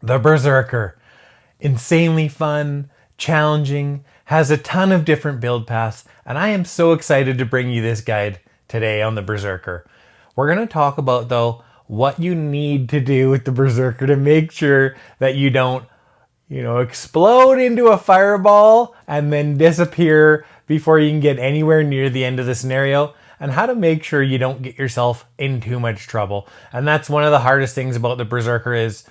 The Berserker. Insanely fun, challenging, has a ton of different build paths, and I am so excited to bring you this guide today on the Berserker. We're going to talk about, though, what you need to do with the Berserker to make sure that you don't, explode into a fireball and then disappear before you can get anywhere near the end of the scenario, and how to make sure you don't get yourself in too much trouble. And that's one of the hardest things about the Berserker is,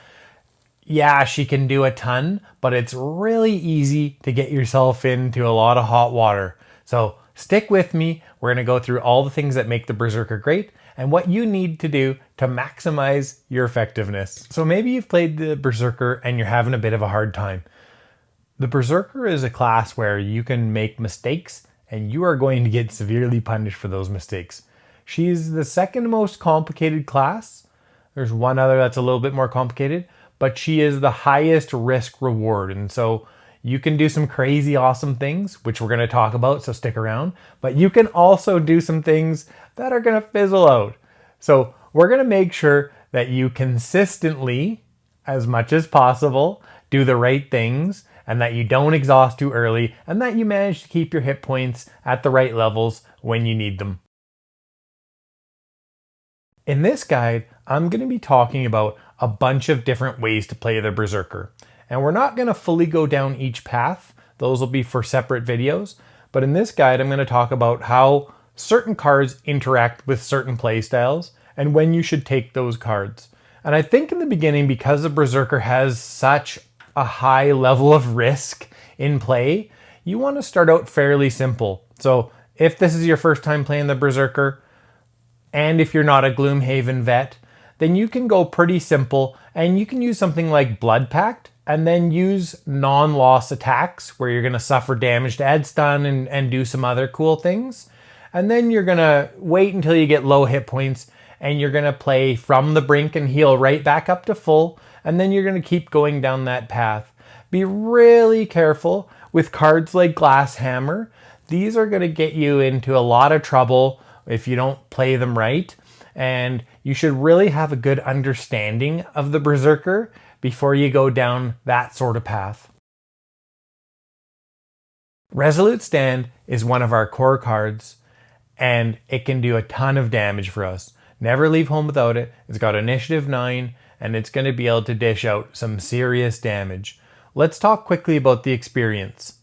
yeah, she can do a ton, but it's really easy to get yourself into a lot of hot water. So stick with me. We're going to go through all the things that make the Berserker great and what you need to do to maximize your effectiveness. So maybe you've played the Berserker and you're having a bit of a hard time. The Berserker is a class where you can make mistakes and you are going to get severely punished for those mistakes. She's the second most complicated class. There's one other that's a little bit more complicated, but she is the highest risk reward. And so you can do some crazy awesome things, which we're going to talk about, so stick around. But you can also do some things that are going to fizzle out. So we're going to make sure that you consistently, as much as possible, do the right things, and that you don't exhaust too early, and that you manage to keep your hit points at the right levels when you need them. In this guide, I'm going to be talking about a bunch of different ways to play the Berserker. And we're not going to fully go down each path. Those will be for separate videos. But in this guide, I'm going to talk about how certain cards interact with certain playstyles and when you should take those cards. And I think in the beginning, because the Berserker has such a high level of risk in play, you want to start out fairly simple. So if this is your first time playing the Berserker, and if you're not a Gloomhaven vet, then you can go pretty simple and you can use something like Blood Pact and then use non-loss attacks where you're going to suffer damage to add stun and do some other cool things. And then you're going to wait until you get low hit points and you're going to play from the Brink and heal right back up to full. And then you're going to keep going down that path. Be really careful with cards like Glass Hammer. These are going to get you into a lot of trouble if you don't play them right. And you should really have a good understanding of the Berserker before you go down that sort of path. Resolute Stand is one of our core cards, and it can do a ton of damage for us. Never leave home without it. It's got initiative 9, and it's going to be able to dish out some serious damage. Let's talk quickly about the experience.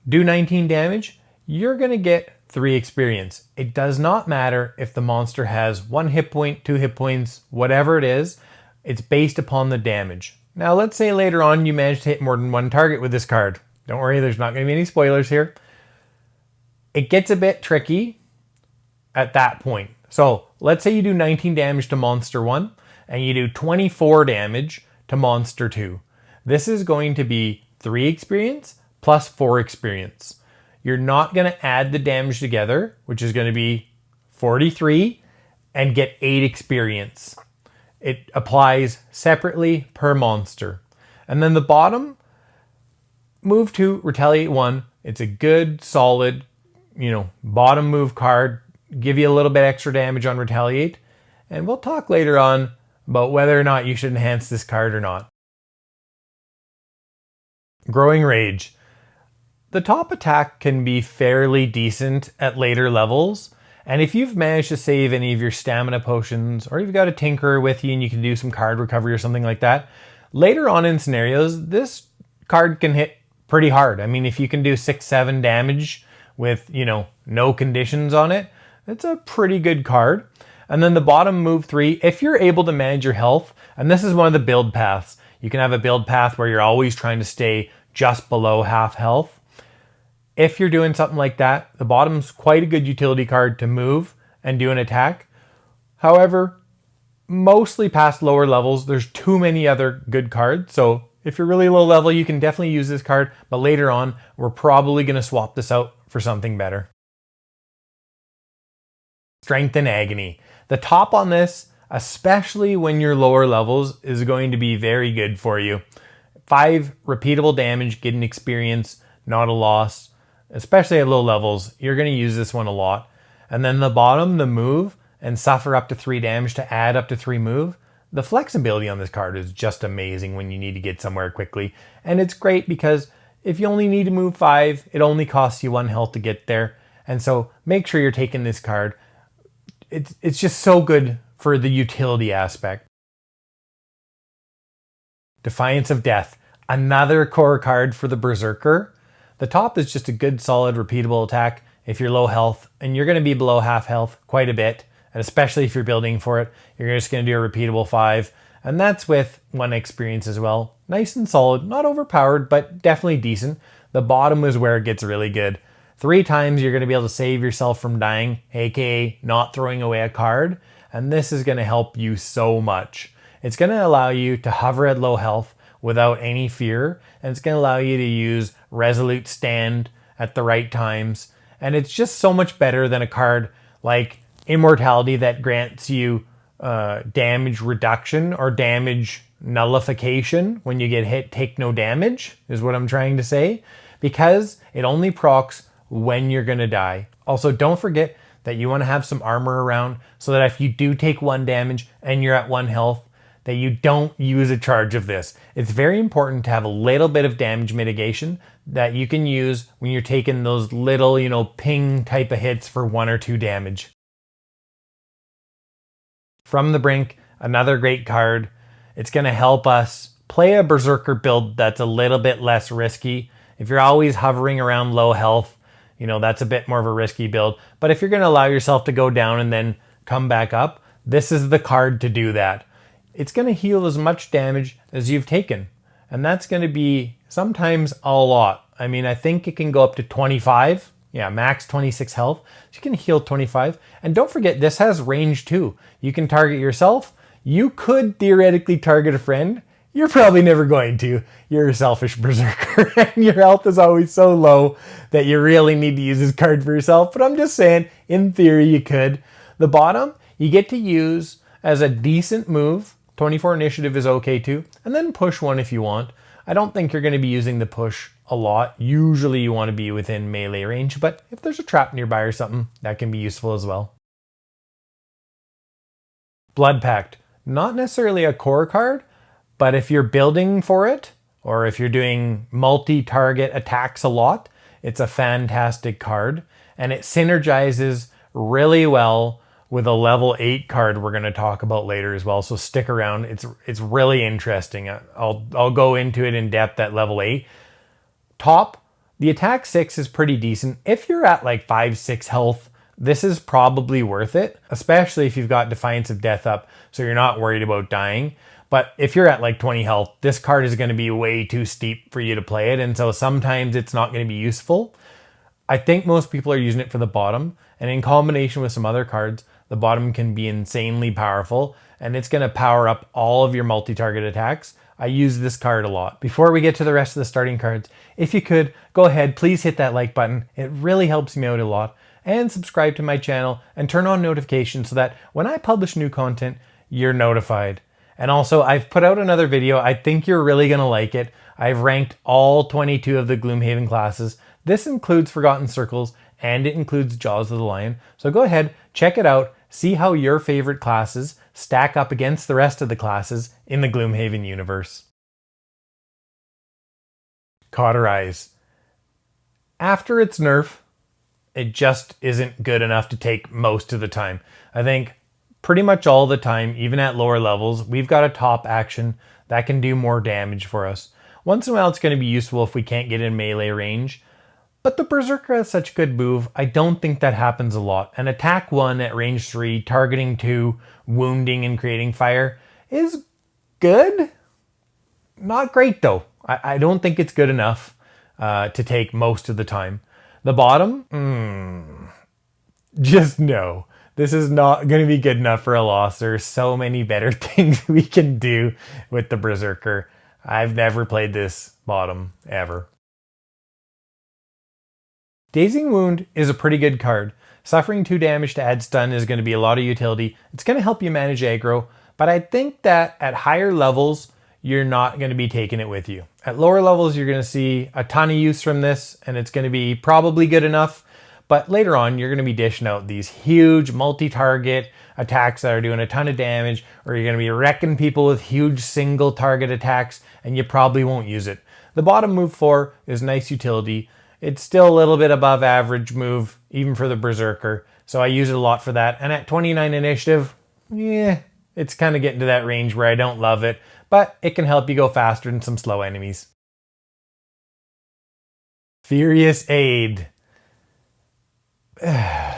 Do 19 damage, you're going to get 3 experience. It does not matter if the monster has 1 hit point, 2 hit points, whatever it is, it's based upon the damage. Now let's say later on you manage to hit more than one target with this card. Don't worry, there's not going to be any spoilers here. It gets a bit tricky at that point. So let's say you do 19 damage to monster 1 and you do 24 damage to monster 2. This is going to be 3 experience plus 4 experience. You're not going to add the damage together, which is going to be 43, and get 8 experience. It applies separately per monster. And then the bottom, move 2, retaliate 1. It's a good, solid, bottom move card. Give you a little bit extra damage on retaliate. And we'll talk later on about whether or not you should enhance this card or not. Growing Rage. The top attack can be fairly decent at later levels, and if you've managed to save any of your stamina potions, or you've got a Tinkerer with you and you can do some card recovery or something like that, later on in scenarios, this card can hit pretty hard. I mean, if you can do 6-7 damage with, no conditions on it, it's a pretty good card. And then the bottom move 3, if you're able to manage your health, and this is one of the build paths, you can have a build path where you're always trying to stay just below half health. If you're doing something like that, the bottom's quite a good utility card to move and do an attack. However, mostly past lower levels, there's too many other good cards. So if you're really low level, you can definitely use this card. But later on, we're probably going to swap this out for something better. Strength in Agony. The top on this, especially when you're lower levels, is going to be very good for you. 5 repeatable damage, get an experience, not a loss. Especially at low levels, you're going to use this one a lot. And then the bottom, the move, and suffer up to 3 damage to add up to 3 move. The flexibility on this card is just amazing when you need to get somewhere quickly. And it's great because if you only need to move 5, it only costs you 1 health to get there. And so make sure you're taking this card. It's just so good for the utility aspect. Defiance of Death, another core card for the Berserker. The top is just a good, solid, repeatable attack if you're low health, and you're going to be below half health quite a bit, and especially if you're building for it, you're just going to do a repeatable 5, and that's with 1 experience as well. Nice and solid, not overpowered, but definitely decent. The bottom is where it gets really good. 3 times you're going to be able to save yourself from dying, aka not throwing away a card, and this is going to help you so much. It's going to allow you to hover at low health without any fear, and it's going to allow you to use Resolute Stand at the right times, and it's just so much better than a card like Immortality that grants you damage reduction or damage nullification. When you get hit, take no damage, is what I'm trying to say, because it only procs when you're going to die. Also, don't forget that you want to have some armor around so that if you do take 1 damage and you're at 1 health, that you don't use a charge of this. It's very important to have a little bit of damage mitigation that you can use when you're taking those little, ping type of hits for 1 or 2 damage. From the Brink, another great card. It's going to help us play a Berserker build that's a little bit less risky. If you're always hovering around low health, that's a bit more of a risky build. But if you're going to allow yourself to go down and then come back up, this is the card to do that. It's going to heal as much damage as you've taken. And that's going to be sometimes a lot. I mean, I think it can go up to 25. Yeah, max 26 health. So you can heal 25. And don't forget, this has range too. You can target yourself. You could theoretically target a friend. You're probably never going to. You're a selfish Berserker. And your health is always so low that you really need to use this card for yourself. But I'm just saying, in theory, you could. The bottom, you get to use as a decent move. 24 initiative is okay too. And then push 1 if you want. I don't think you're going to be using the push a lot. Usually you want to be within melee range, but if there's a trap nearby or something, that can be useful as well. Blood Pact. Not necessarily a core card, but if you're building for it, or if you're doing multi-target attacks a lot, it's a fantastic card. And it synergizes really well with a level 8 card we're going to talk about later as well. So stick around. It's really interesting. I'll go into it in depth at level 8. Top, the attack 6 is pretty decent. If you're at like 5-6 health, this is probably worth it, especially if you've got Defiance of Death up, so you're not worried about dying. But if you're at like 20 health, this card is going to be way too steep for you to play it, and so sometimes it's not going to be useful. I think most people are using it for the bottom, and in combination with some other cards, the bottom can be insanely powerful, and it's going to power up all of your multi-target attacks. I use this card a lot. Before we get to the rest of the starting cards, if you could, go ahead, please hit that like button. It really helps me out a lot. And subscribe to my channel and turn on notifications so that when I publish new content, you're notified. And also, I've put out another video. I think you're really going to like it. I've ranked all 22 of the Gloomhaven classes. This includes Forgotten Circles, and it includes Jaws of the Lion. So go ahead, check it out, see how your favorite classes stack up against the rest of the classes in the Gloomhaven universe. Cauterize. After its nerf, it just isn't good enough to take most of the time. I think pretty much all the time, even at lower levels, we've got a top action that can do more damage for us. Once in a while, it's going to be useful if we can't get in melee range. But the Berserker has such good move, I don't think that happens a lot. And attack 1 at range 3, targeting 2, wounding and creating fire is good. Not great though. I don't think it's good enough to take most of the time. The bottom? Just no. This is not going to be good enough for a loss. There's so many better things we can do with the Berserker. I've never played this bottom, ever. Dazing Wound is a pretty good card. Suffering 2 damage to add stun is going to be a lot of utility. It's going to help you manage aggro, but I think that at higher levels, you're not going to be taking it with you. At lower levels, you're going to see a ton of use from this, and it's going to be probably good enough, But later on, you're going to be dishing out these huge multi-target attacks that are doing a ton of damage, or you're going to be wrecking people with huge single target attacks, and you probably won't use it. The bottom move 4 is nice utility. It's still a little bit above average move, even for the Berserker, so I use it a lot for that. And at 29 initiative, yeah, it's kind of getting to that range where I don't love it, but it can help you go faster than some slow enemies. Furious Aid. I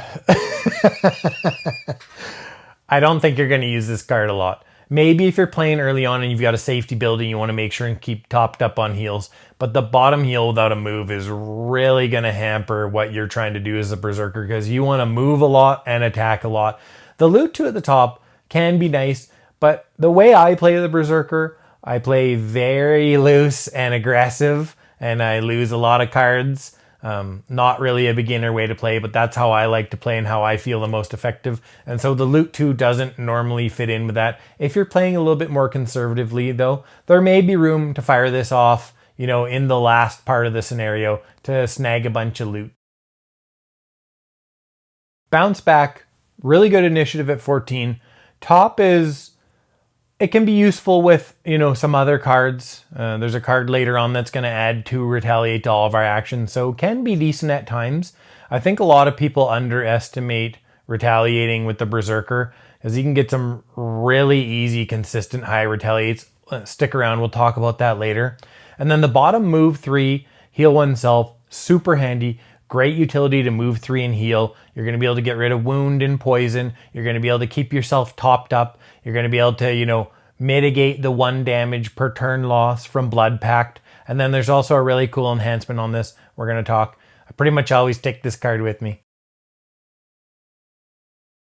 don't think you're going to use this card a lot. Maybe if you're playing early on and you've got a safety build and you want to make sure and keep topped up on heals, but the bottom heal without a move is really going to hamper what you're trying to do as a Berserker, because you want to move a lot and attack a lot. The loot 2 at the top can be nice, but the way I play the Berserker, I play very loose and aggressive, and I lose a lot of cards. Not really a beginner way to play, but that's how I like to play and how I feel the most effective. And so the loot 2 doesn't normally fit in with that. If you're playing a little bit more conservatively though, there may be room to fire this off, you know, in the last part of the scenario to snag a bunch of loot. Bounce Back, really good initiative at 14. Top is, it can be useful with, you know, some other cards. There's a card later on that's going to add 2 retaliate to all of our actions, so can be decent at times. I think a lot of people underestimate retaliating with the Berserker, as you can get some really easy, consistent high retaliates. Stick around, we'll talk about that later. And then the bottom move 3, heal oneself, super handy. Great utility to move 3 and heal. You're going to be able to get rid of wound and poison. You're going to be able to keep yourself topped up. You're going to be able to, you know, mitigate the 1 damage per turn loss from Blood Pact. And then there's also a really cool enhancement on this we're going to talk. I pretty much always take this card with me.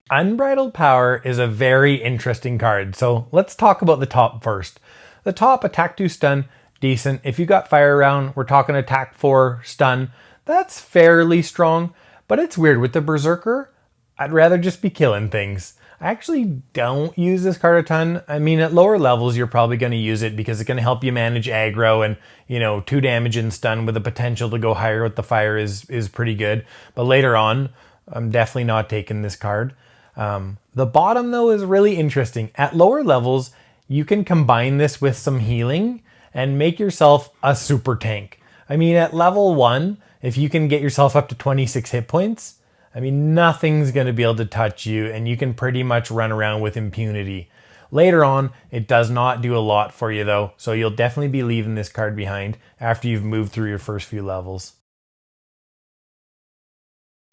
Unbridled Power is a very interesting card. So let's talk about the top first. The top, attack 2 stun, decent. If you got fire around, we're talking attack 4 stun. That's fairly strong, but it's weird. With the Berserker, I'd rather just be killing things. I actually don't use this card a ton. I mean, at lower levels, you're probably going to use it because it's going to help you manage aggro, and, you know, 2 damage and stun with the potential to go higher with the fire is pretty good. But later on, I'm definitely not taking this card. The bottom, though, is really interesting. At lower levels, you can combine this with some healing and make yourself a super tank. I mean, at level 1, if you can get yourself up to 26 hit points, I mean, nothing's going to be able to touch you, and you can pretty much run around with impunity. Later on, it does not do a lot for you though, so you'll definitely be leaving this card behind after you've moved through your first few levels.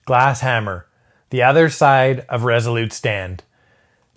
Glass Hammer, the other side of Resolute Stand.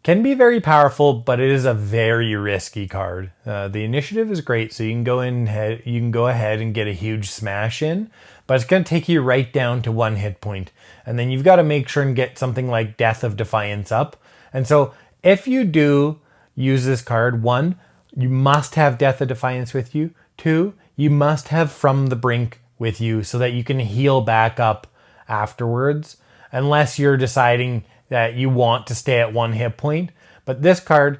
Can be very powerful, but it is a very risky card. The initiative is great, so you can go ahead and get a huge smash in, but it's going to take you right down to 1 hit point. And then you've got to make sure and get something like Death of Defiance up. And so if you do use this card, 1, you must have Death of Defiance with you. 2, you must have From the Brink with you so that you can heal back up afterwards, unless you're deciding that you want to stay at 1 hit point. But this card,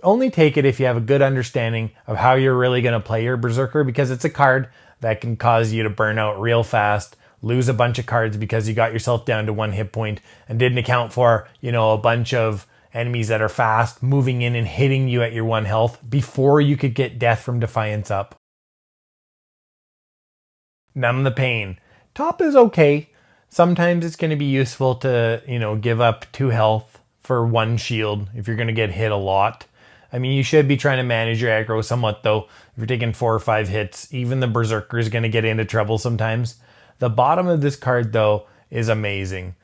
only take it if you have a good understanding of how you're really going to play your Berserker, because it's a card that can cause you to burn out real fast, lose a bunch of cards because you got yourself down to 1 hit point and didn't account for, you know, a bunch of enemies that are fast moving in and hitting you at your 1 health before you could get Death from Defiance up. Numb the Pain. Top is okay. Sometimes it's going to be useful to, you know, give up 2 health for 1 shield if you're going to get hit a lot. I mean, you should be trying to manage your aggro somewhat though. If you're taking 4 or 5 hits, even the Berserker is going to get into trouble sometimes. The bottom of this card though is amazing.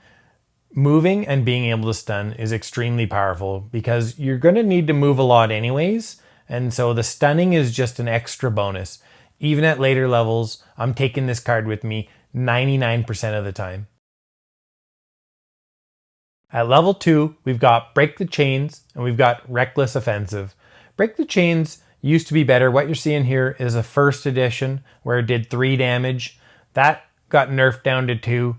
Moving and being able to stun is extremely powerful because you're going to need to move a lot anyways. And so the stunning is just an extra bonus. Even at later levels, I'm taking this card with me 99% of the time. At level 2, we've got Break the Chains and we've got Reckless Offensive. Break the Chains used to be better. What you're seeing here is a first edition where it did 3 damage. That got nerfed down to 2.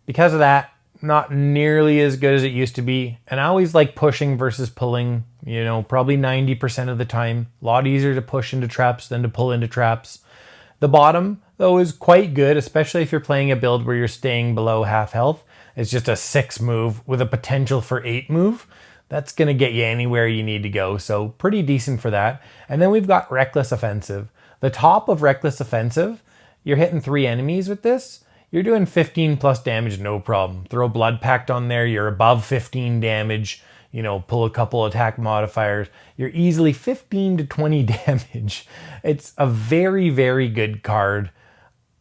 Because of that, not nearly as good as it used to be. And I always like pushing versus pulling, you know, probably 90% of the time. A lot easier to push into traps than to pull into traps. The bottom, though, is quite good, especially if you're playing a build where you're staying below half health. It's just a 6 move with a potential for 8 move. That's going to get you anywhere you need to go, so pretty decent for that. And then we've got Reckless Offensive. The top of Reckless Offensive, you're hitting 3 enemies with this. You're doing 15 plus damage, no problem. Throw Blood Pact on there, you're above 15 damage. You know, pull a couple attack modifiers. You're easily 15 to 20 damage. It's a very, very good card.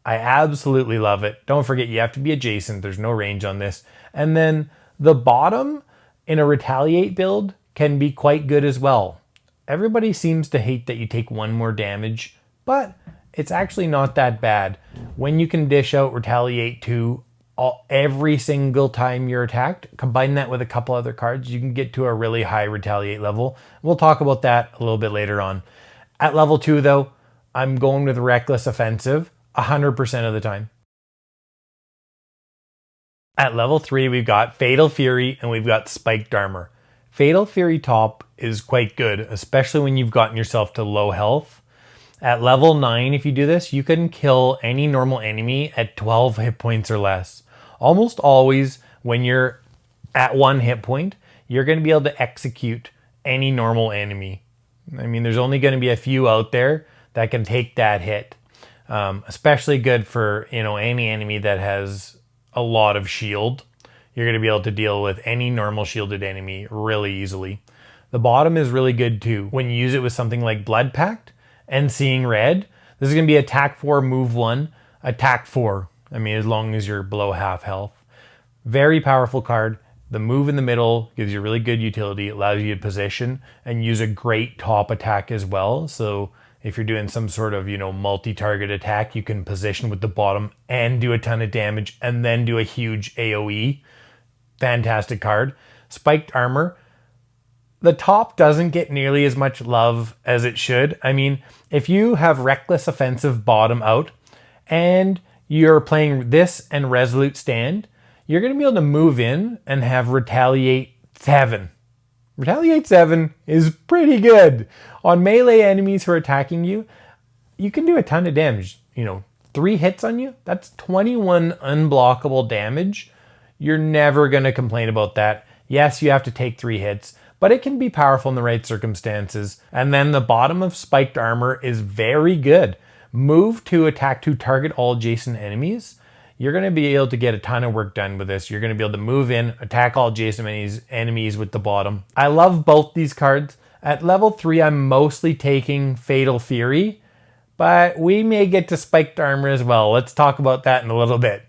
I absolutely love it. Don't forget, you have to be adjacent. There's no range on this. And then the bottom in a Retaliate build can be quite good as well. Everybody seems to hate that you take 1 more damage, but it's actually not that bad. When you can dish out Retaliate 2 every single time you're attacked, combine that with a couple other cards, you can get to a really high Retaliate level. We'll talk about that a little bit later on. At level 2 though, I'm going with Reckless Offensive 100% of the time. At level 3, we've got Fatal Fury and we've got Spiked Armor. Fatal Fury top is quite good, especially when you've gotten yourself to low health. At level 9, if you do this, you can kill any normal enemy at 12 hit points or less. Almost always, when you're at 1 hit point, you're going to be able to execute any normal enemy. I mean, there's only going to be a few out there that can take that hit. Especially good for, you know, any enemy that has a lot of shield. You're going to be able to deal with any normal shielded enemy really easily. The bottom is really good too. When you use it with something like Blood Pact and Seeing Red, this is going to be attack 4, move 1, attack 4. I mean, as long as you're below half health. Very powerful card. The move in the middle gives you really good utility. It allows you to position and use a great top attack as well. So if you're doing some sort of, you know, multi-target attack, you can position with the bottom and do a ton of damage and then do a huge AoE. Fantastic card. Spiked Armor. The top doesn't get nearly as much love as it should. I mean, if you have Reckless Offensive bottom out and you're playing this and Resolute Stand, you're going to be able to move in and have Retaliate 7. Retaliate 7 is pretty good. On melee enemies who are attacking you, you can do a ton of damage. You know, 3 hits on you, that's 21 unblockable damage. You're never going to complain about that. Yes, you have to take 3 hits, but it can be powerful in the right circumstances. And then the bottom of Spiked Armor is very good. Move to attack to target all adjacent enemies. You're going to be able to get a ton of work done with this. You're going to be able to move in, attack all adjacent enemies with the bottom. I love both these cards. At level 3, I'm mostly taking Fatal Fury, but we may get to Spiked Armor as well. Let's talk about that in a little bit.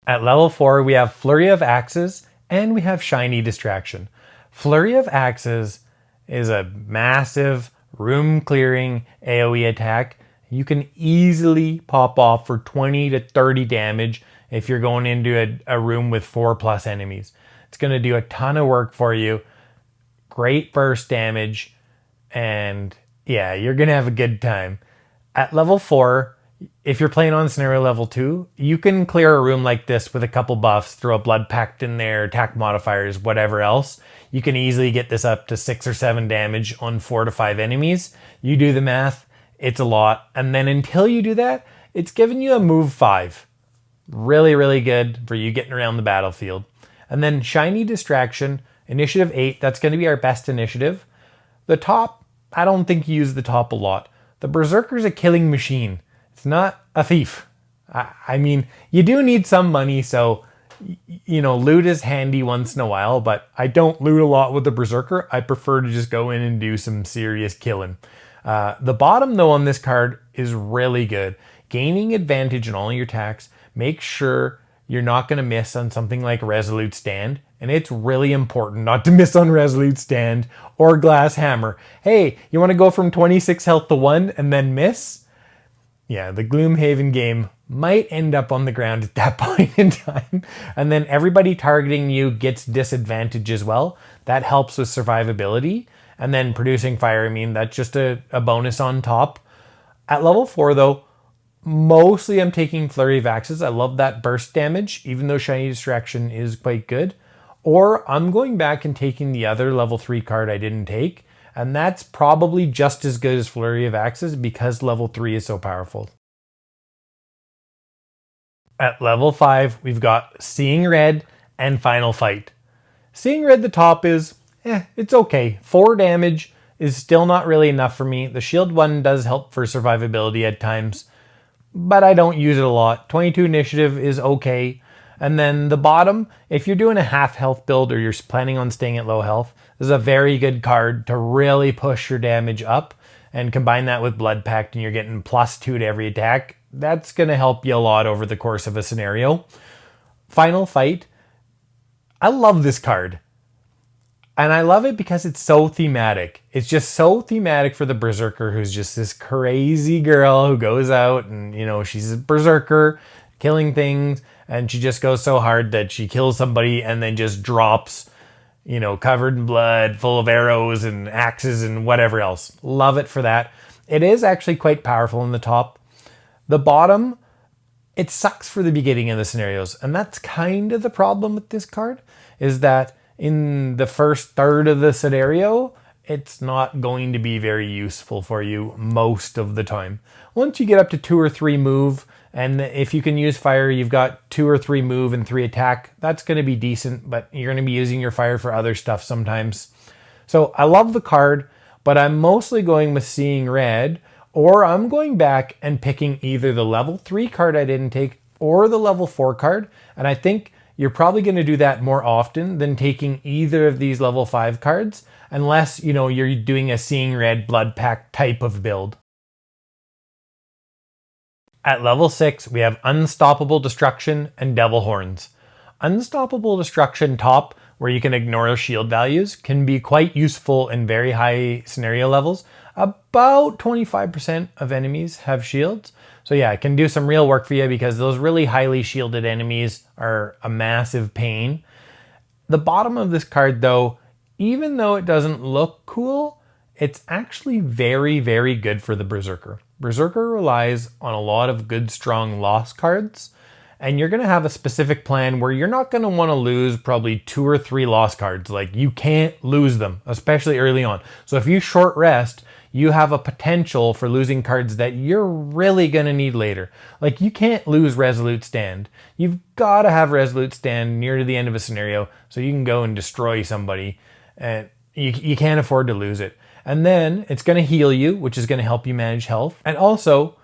At level 4, we have Flurry of Axes and we have Shiny Distraction. Flurry of Axes is a massive room clearing AoE attack. You can easily pop off for 20 to 30 damage if you're going into a room with 4+ enemies. It's going to do a ton of work for you. Great burst damage. And yeah, you're going to have a good time. At level 4, if you're playing on scenario level 2, you can clear a room like this with a couple buffs, throw a Blood Pact in there, attack modifiers, whatever else. You can easily get this up to 6 or 7 damage on 4 to 5 enemies. You do the math, it's a lot. And then until you do that, it's giving you a move 5. Really, really good for you getting around the battlefield. And then Shiny Distraction, initiative 8, that's going to be our best initiative. The top, I don't think you use the top a lot. The Berserker's a killing machine. It's not a thief. I mean, you do need some money, so, you know, loot is handy once in a while, but I don't loot a lot with the Berserker. I prefer to just go in and do some serious killing. The bottom, though, on this card is really good. Gaining advantage in all your attacks. Make sure you're not going to miss on something like Resolute Stand. And it's really important not to miss on Resolute Stand or Glass Hammer. Hey, you want to go from 26 health to 1 and then miss? Yeah, the Gloomhaven game might end up on the ground at that point in time. And then everybody targeting you gets disadvantage as well. That helps with survivability. And then producing fire, I mean, that's just a bonus on top. At level 4, though, mostly I'm taking Flurry of Axes. I love that burst damage, even though Shiny Distraction is quite good. Or I'm going back and taking the other level 3 card I didn't take, And that's probably just as good as Flurry of Axes because level 3 is so powerful. At level 5, we've got Seeing Red and Final Fight. Seeing Red, the top is, it's okay. 4 damage is still not really enough for me. The shield 1 does help for survivability at times, but I don't use it a lot. 22 initiative is okay. And then the bottom, if you're doing a half health build or you're planning on staying at low health, this is a very good card to really push your damage up, and combine that with Blood Pact and you're getting +2 to every attack. That's going to help you a lot over the course of a scenario. Final Fight, I love this card. And I love it because it's so thematic. It's just so thematic for the Berserker, who's just this crazy girl who goes out and, she's a Berserker, killing things, and she just goes so hard that she kills somebody and then just drops, covered in blood, full of arrows and axes and whatever else. Love it for that. It is actually quite powerful in the top. The bottom, it sucks for the beginning of the scenarios. And that's kind of the problem with this card, is that in the first third of the scenario, it's not going to be very useful for you most of the time. Once you get up to 2 or 3 move, and if you can use fire, you've got 2 or 3 move and 3 attack, that's going to be decent, but you're going to be using your fire for other stuff sometimes. So I love the card, but I'm mostly going with Seeing Red, or I'm going back and picking either the level 3 card I didn't take or the level 4 card, and I think you're probably going to do that more often than taking either of these level 5 cards, unless, you're doing a Seeing Red Blood Pact type of build. At level 6, we have Unstoppable Destruction and Devil Horns. Unstoppable Destruction top, where you can ignore shield values, can be quite useful in very high scenario levels. About 25% of enemies have shields. So yeah, it can do some real work for you because those really highly shielded enemies are a massive pain. The bottom of this card though, even though it doesn't look cool, it's actually very, very good for the Berserker. Berserker relies on a lot of good, strong loss cards, and you're going to have a specific plan where you're not going to want to lose probably 2 or 3 loss cards. Like, you can't lose them, especially early on. So if you short rest, you have a potential for losing cards that you're really going to need later. Like, you can't lose Resolute Stand. You've got to have Resolute Stand near to the end of a scenario so you can go and destroy somebody, and you can't afford to lose it. And then it's going to heal you, which is going to help you manage health. And also,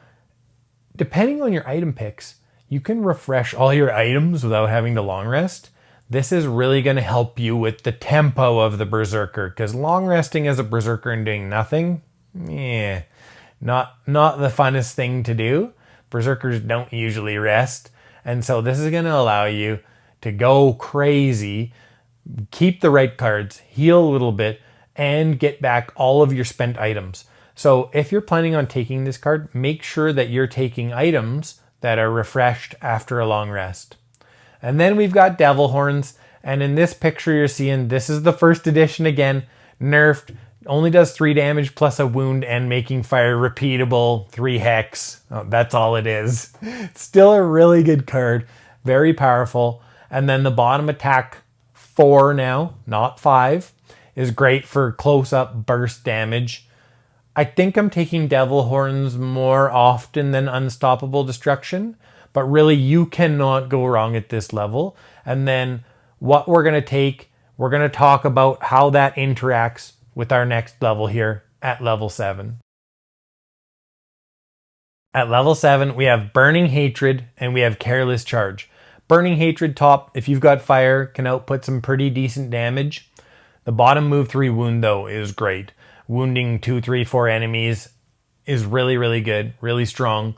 depending on your item picks, you can refresh all your items without having to long rest. This is really going to help you with the tempo of the Berserker, because long resting as a Berserker and doing nothing, not the funnest thing to do. Berserkers don't usually rest. And so this is going to allow you to go crazy, keep the right cards, heal a little bit, and get back all of your spent items. So if you're planning on taking this card, make sure that you're taking items that are refreshed after a long rest. And then we've got Devil Horns, and in this picture you're seeing, this is the first edition again, nerfed, only does 3 damage plus a wound and making fire repeatable, 3 hex. Oh, that's all it is. Still a really good card, very powerful. And then the bottom attack 4 now, not 5, is great for close-up burst damage. I think I'm taking Devil Horns more often than Unstoppable Destruction, but really you cannot go wrong at this level. And then what we're going to talk about how that interacts with our next level here at level 7. At level 7, we have Burning Hatred and we have Careless Charge. Burning Hatred top, if you've got fire, can output some pretty decent damage. The bottom move 3 wound though is great. Wounding 2, 3, 4 enemies is really, really good, really strong.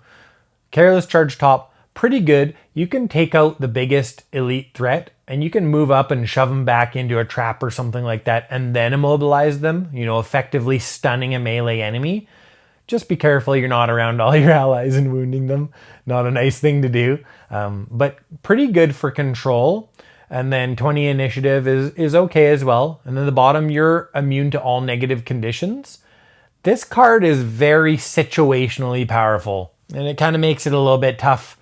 Careless Charge top, pretty good. You can take out the biggest elite threat and you can move up and shove them back into a trap or something like that and then immobilize them, effectively stunning a melee enemy. Just be careful you're not around all your allies and wounding them. Not a nice thing to do, but pretty good for control. And then 20 initiative is okay as well. And then the bottom, you're immune to all negative conditions. This card is very situationally powerful. And it kind of makes it a little bit tough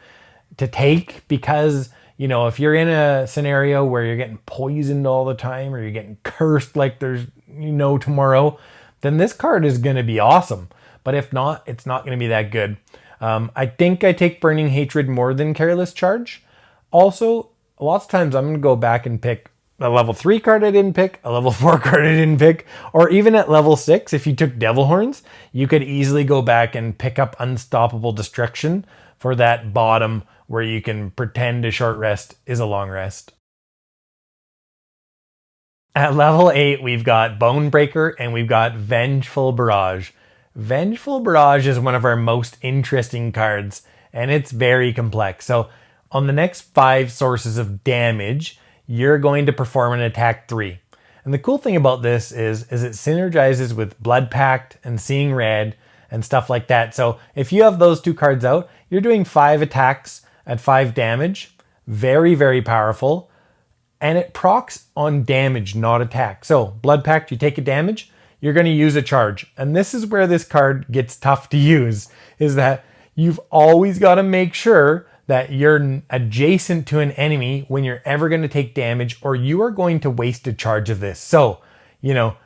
to take because, if you're in a scenario where you're getting poisoned all the time or you're getting cursed like there's tomorrow, then this card is going to be awesome. But if not, it's not going to be that good. I think I take Burning Hatred more than Careless Charge. Also, lots of times I'm going to go back and pick a level 3 card I didn't pick, a level 4 card I didn't pick, or even at level 6, if you took Devil Horns, you could easily go back and pick up Unstoppable Destruction for that bottom where you can pretend a short rest is a long rest. At level 8, we've got Bonebreaker and we've got Vengeful Barrage. Vengeful Barrage is one of our most interesting cards, and it's very complex. So on the next 5 sources of damage, you're going to perform an attack 3. And the cool thing about this is it synergizes with Blood Pact and Seeing Red and stuff like that. So if you have those 2 cards out, you're doing 5 attacks at 5 damage. Very, very powerful. And it procs on damage, not attack. So Blood Pact, you take a damage, you're going to use a charge. And this is where this card gets tough to use, is that you've always got to make sure that you're adjacent to an enemy when you're ever going to take damage, or you are going to waste a charge of this. So,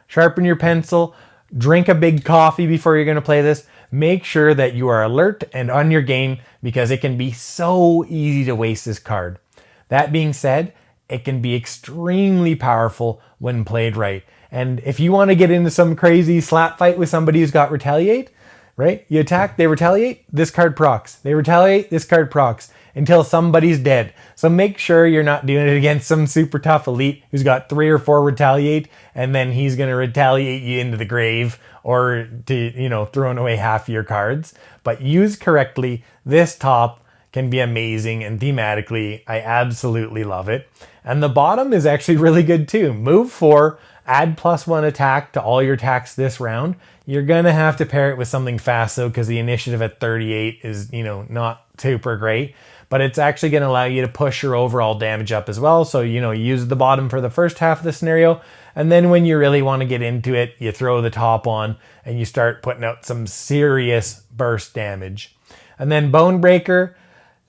sharpen your pencil, drink a big coffee before you're going to play this. Make sure that you are alert and on your game, because it can be so easy to waste this card. That being said, it can be extremely powerful when played right. And if you want to get into some crazy slap fight with somebody who's got Retaliate, right? You attack, they retaliate, this card procs. They retaliate, this card procs until somebody's dead. So make sure you're not doing it against some super tough elite who's got 3 or 4 retaliate, and then he's going to retaliate you into the grave, or to, throwing away half your cards. But used correctly, this top can be amazing, and thematically, I absolutely love it. And the bottom is actually really good too. Move 4, add +1 attack to all your attacks this round. You're going to have to pair it with something fast though, because the initiative at 38 is, not super great. But it's actually going to allow you to push your overall damage up as well. So, use the bottom for the first half of the scenario. And then when you really want to get into it, you throw the top on and you start putting out some serious burst damage. And then Bonebreaker,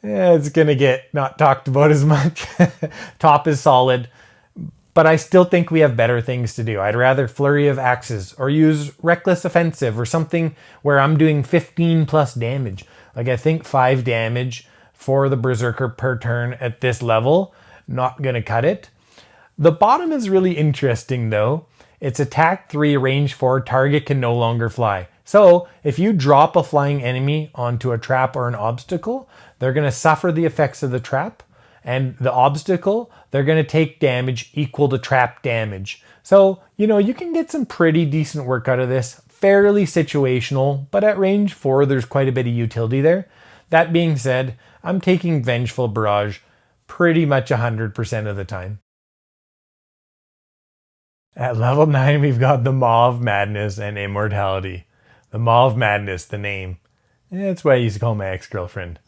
it's going to get not talked about as much. Top is solid. But I still think we have better things to do. I'd rather Flurry of Axes or use Reckless Offensive or something where I'm doing 15 plus damage. Like I think 5 damage for the Berserker per turn at this level, not going to cut it. The bottom is really interesting though. It's attack 3, range 4, target can no longer fly. So if you drop a flying enemy onto a trap or an obstacle, they're going to suffer the effects of the trap. And the obstacle, they're going to take damage equal to trap damage. So, you can get some pretty decent work out of this. Fairly situational, but at range 4, there's quite a bit of utility there. That being said, I'm taking Vengeful Barrage pretty much 100% of the time. At level 9, we've got the Maw of Madness and Immortality. The Maw of Madness, the name. That's what I used to call my ex-girlfriend.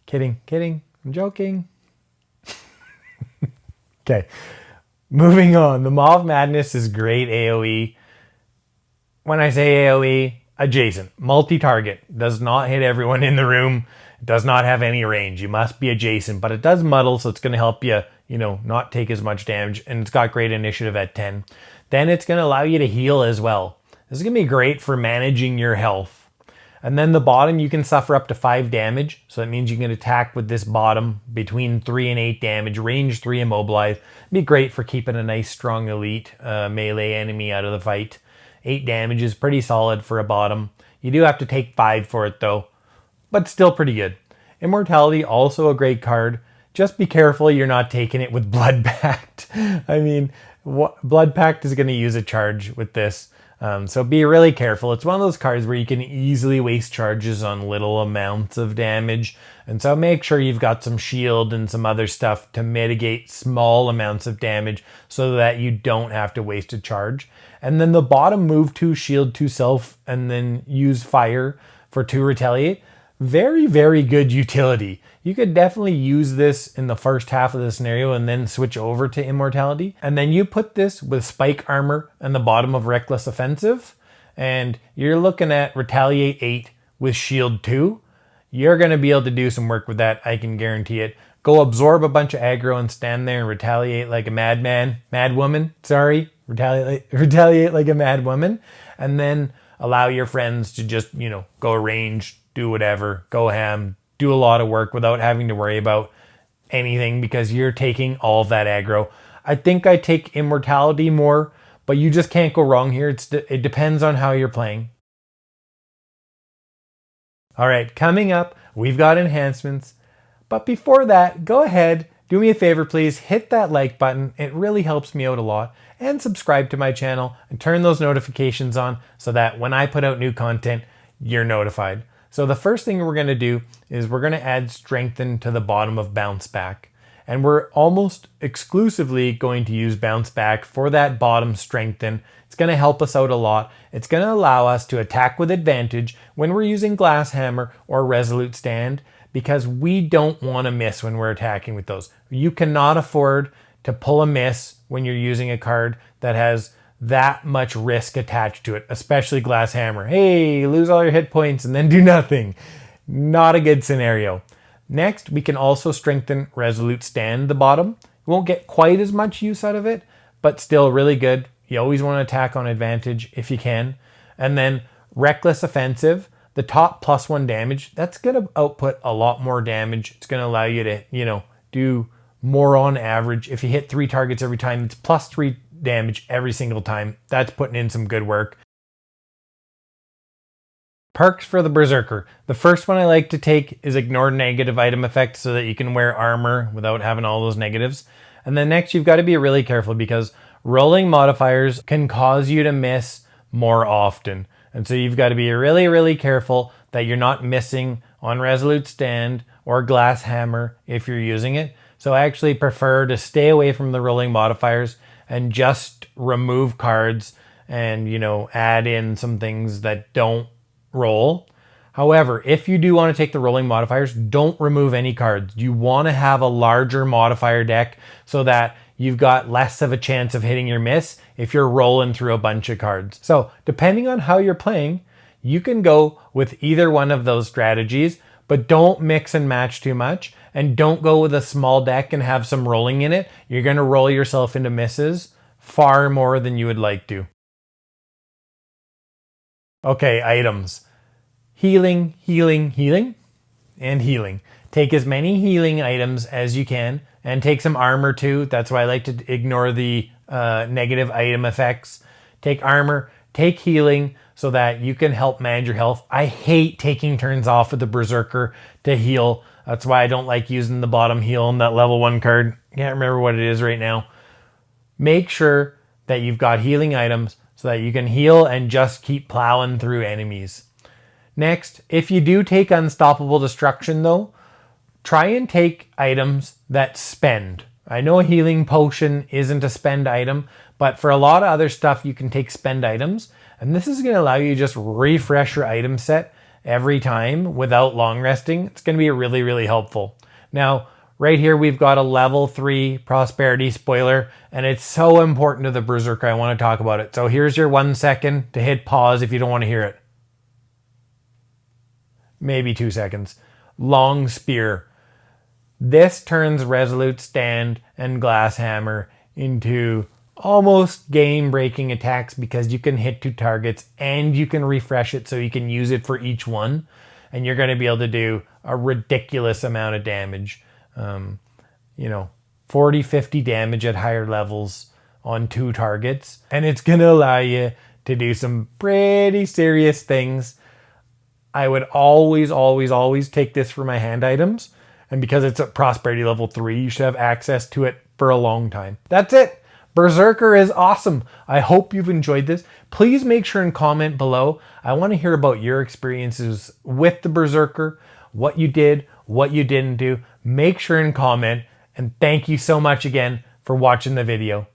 Kidding, I'm joking. Okay, moving on. The Maw of Madness is great AoE. When I say AoE, adjacent, multi-target. Does not hit everyone in the room. Does not have any range. You must be adjacent, but it does muddle, so it's going to help you, not take as much damage. And it's got great initiative at 10. Then it's going to allow you to heal as well. This is going to be great for managing your health. And then the bottom, you can suffer up to 5 damage. So that means you can attack with this bottom between 3 and 8 damage, range 3 immobilize. It'd be great for keeping a nice strong elite melee enemy out of the fight. 8 damage is pretty solid for a bottom. You do have to take 5 for it though, but still pretty good. Immortality, also a great card. Just be careful you're not taking it with Blood Pact. Blood Pact is going to use a charge with this. So be really careful. It's one of those cards where you can easily waste charges on little amounts of damage. And so make sure you've got some shield and some other stuff to mitigate small amounts of damage so that you don't have to waste a charge. And then the bottom, move 2, shield 2 self, and then use fire for 2 retaliate. Very, very good utility. You could definitely use this in the first half of the scenario and then switch over to Immortality. And then you put this with Spike Armor and the bottom of Reckless Offensive, and you're looking at Retaliate 8 with Shield 2. You're going to be able to do some work with that, I can guarantee it. Go absorb a bunch of aggro and stand there and retaliate like a madman. Retaliate like a mad woman. and then allow your friends to just, go range, do whatever, go ham, do a lot of work without having to worry about anything because you're taking all of that aggro. I think I take immortality more, but you just can't go wrong here. It depends on how you're playing. All right, coming up, we've got enhancements. But before that, go ahead, do me a favor, please, hit that like button. It really helps me out a lot. And subscribe to my channel and turn those notifications on so that when I put out new content, you're notified. So the first thing we're going to do is we're going to add Strengthen to the bottom of Bounce Back. And we're almost exclusively going to use Bounce Back for that bottom Strengthen. It's going to help us out a lot. It's going to allow us to attack with advantage when we're using Glass Hammer or Resolute Stand, because we don't want to miss when we're attacking with those. You cannot afford to pull a miss when you're using a card that has that much risk attached to it, especially Glass Hammer. Hey, lose all your hit points and then do nothing. Not a good scenario. Next, we can also strengthen Resolute Stand the bottom. You won't get quite as much use out of it, but still really good. You always want to attack on advantage if you can. And then Reckless Offensive, the top +1 damage, that's going to output a lot more damage. It's going to allow you to, do more on average. If you hit 3 targets every time, it's +3 damage every single time. That's putting in some good work. Perks for the Berserker. The first one I like to take is Ignore Negative Item Effects so that you can wear armor without having all those negatives. And then next, you've got to be really careful because rolling modifiers can cause you to miss more often. And so you've got to be really, really careful that you're not missing on Resolute Stand or Glass Hammer if you're using it. So I actually prefer to stay away from the rolling modifiers and just remove cards and, add in some things that don't roll. However, if you do want to take the rolling modifiers, don't remove any cards. You want to have a larger modifier deck so that you've got less of a chance of hitting your miss if you're rolling through a bunch of cards. So depending on how you're playing, you can go with either one of those strategies, but don't mix and match too much, and don't go with a small deck and have some rolling in it. You're going to roll yourself into misses far more than you would like to. Okay, items. Healing, healing, healing, and healing. Take as many healing items as you can, and take some armor too. That's why I like to ignore the negative item effects. Take armor, take healing, so that you can help manage your health. I hate taking turns off with the Berserker to heal. That's why I don't like using the bottom heal on that level 1 card. Can't remember what it is right now. Make sure that you've got healing items so that you can heal and just keep plowing through enemies. Next, if you do take Unstoppable Destruction though, try and take items that spend. I know a healing potion isn't a spend item, but for a lot of other stuff you can take spend items, and this is going to allow you to just refresh your item set every time without long resting. It's going to be really, really helpful. Now, right here we've got a level 3 prosperity spoiler, and it's so important to the Berserker. I want to talk about it. So here's your 1 second to hit pause if you don't want to hear it. Maybe 2 seconds. Long Spear. This turns Resolute Stand and Glass Hammer into almost game-breaking attacks because you can hit 2 targets and you can refresh it so you can use it for each one. And you're going to be able to do a ridiculous amount of damage. 40, 50 damage at higher levels on 2 targets. And it's going to allow you to do some pretty serious things. I would always, always, always take this for my hand items. And because it's at prosperity level 3, you should have access to it for a long time. That's it. Berserker is awesome. I hope you've enjoyed this. Please make sure and comment below. I want to hear about your experiences with the Berserker, what you did, what you didn't do. Make sure and comment. And thank you so much again for watching the video.